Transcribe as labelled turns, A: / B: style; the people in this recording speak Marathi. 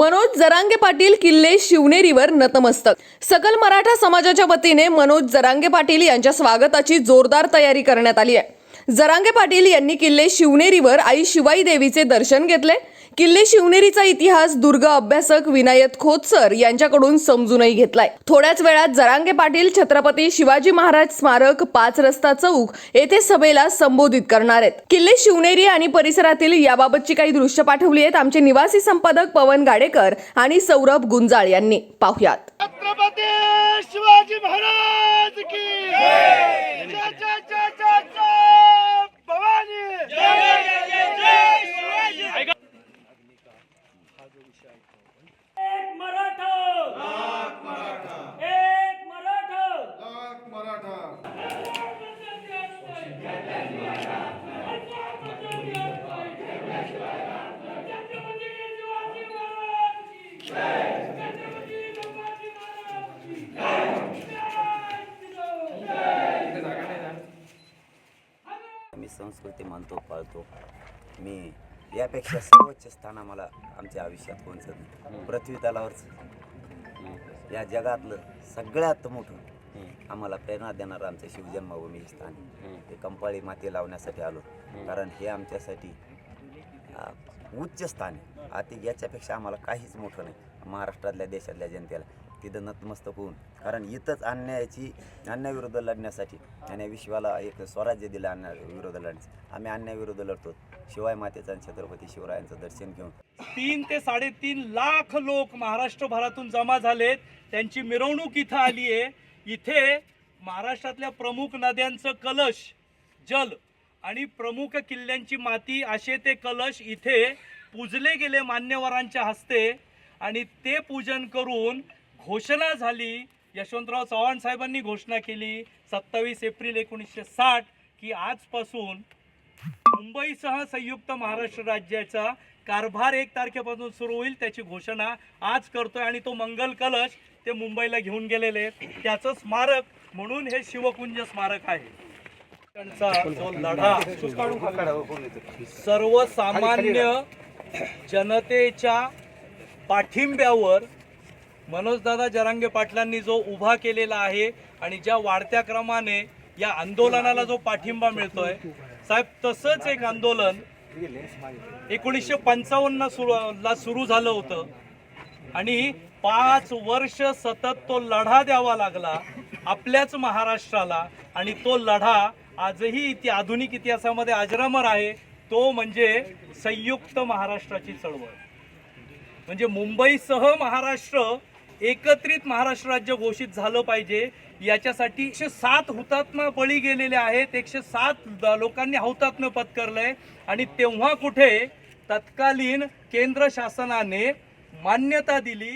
A: मनोज जरांगे पाटील किल्ले शिवनेरीवर नतमस्तक। सकल मराठा समाजाच्या वतीने मनोज जरांगे पाटील यांच्या स्वागताची जोरदार तयारी करण्यात आली आहे। जरांगे पाटील यांनी किल्ले शिवनेरीवर आई शिवाई देवीचे दर्शन घेतले। किल्ले शिवनेरीचा इतिहास दुर्ग अभ्यासक विनायक खोतसर यांच्याकडून समजूनही घेतलाय। थोड्याच वेळात जरांगे पाटील छत्रपती शिवाजी महाराज स्मारक 5 रस्ता चौक येथे सभेला संबोधित करणार आहेत। किल्ले शिवनेरी आणि परिसरातील याबाबतची काही दृश्य पाठवली आहेत आमचे निवासी संपादक पवन गाडेकर आणि सौरभ गुंजाळ यांनी। पाहुयात।
B: छत्रपती शिवाजी महाराज की जय जय जय जय जय जय भवानी जय जय जय जय शिवाजी। एक मराठा लाख मराठा, एक मराठा लाख मराठा।
C: मी संस्कृती मानतो पाळतो। मी यापेक्षा सर्वोच्च स्थान आम्हाला आमच्या आयुष्यात कोणचं नाही। पृथ्वी तलावरच या जगातलं सगळ्यात मोठं आम्हाला प्रेरणा देणारं आमचं शिवजन्मभूमी स्थान ते कंपाळी माती लावण्यासाठी आलो, कारण हे आमच्यासाठी उच्च स्थान आहे। आता याच्यापेक्षा आम्हाला काहीच मोठं नाही महाराष्ट्रातल्या देशातल्या जनतेला तिथं नतमस्तक होऊन, कारण इथंच अन्यायाविरुद्ध लढण्यासाठी आणि विश्वाला एक स्वराज्य दिलं अन्यायाविरुद्ध लढण्यासाठी आम्ही अन्यायाविरुद्ध लढतो। शिवाय मातेचं आणि छत्रपती शिवरायांचं दर्शन घेऊन
B: 3 ते 3.5 लाख लोक महाराष्ट्रभरातून जमा झालेत। त्यांची मिरवणूक इथं आली आहे। इथे महाराष्ट्रातल्या प्रमुख नद्यांचं कलश जल आणि प्रमुख किल्ल्यांची माती असे ते कलश इथे पूजले गेले मान्यवरांच्या हस्ते आणि ते पूजन करून घोषणा झाली। यशवंतराव चव्हाण साहेबांनी घोषणा केली 27 एप्रिल 1960 की आजपासून मुंबईसह संयुक्त महाराष्ट्र राज्याचा कारभार 1 तारखेपासून सुरू होईल। त्याची घोषणा आज करतोय आणि तो मंगल कलश ते मुंबईला घेऊन गेलेले त्याचं स्मारक म्हणून हे शिवकुंज स्मारक आहे। त्यांचा जो लढा सर्वसामान्य जनतेच्या पाठिंब्यावर मनोजदादा जरांगे पाटलांनी जो उभा केलेला आहे आणि ज्या वाढत्या क्रमाने या आंदोलनाला जो पाठिंबा मिळतोय साहेब, तसंच एक आंदोलन 1955 ला सुरू झालं होतं आणि 5 वर्ष सतत तो लढा द्यावा लागला आपल्याच महाराष्ट्राला आणि तो लढा आजही आधुनिक इतिहासामध्ये अजरामर आहे। तो म्हणजे संयुक्त महाराष्ट्राची चळवळ। म्हणजे मुंबईसह महाराष्ट्र एकत्रित महाराष्ट्र राज्य घोषित झालं पाहिजे याच्यासाठी 107 हुतात्मा बळी गेलेले आहेत। 107 लोकांनी हौतात्म्य पत्करलंय आणि तेव्हा कुठे तत्कालीन केंद्र शासनाने मान्यता दिली।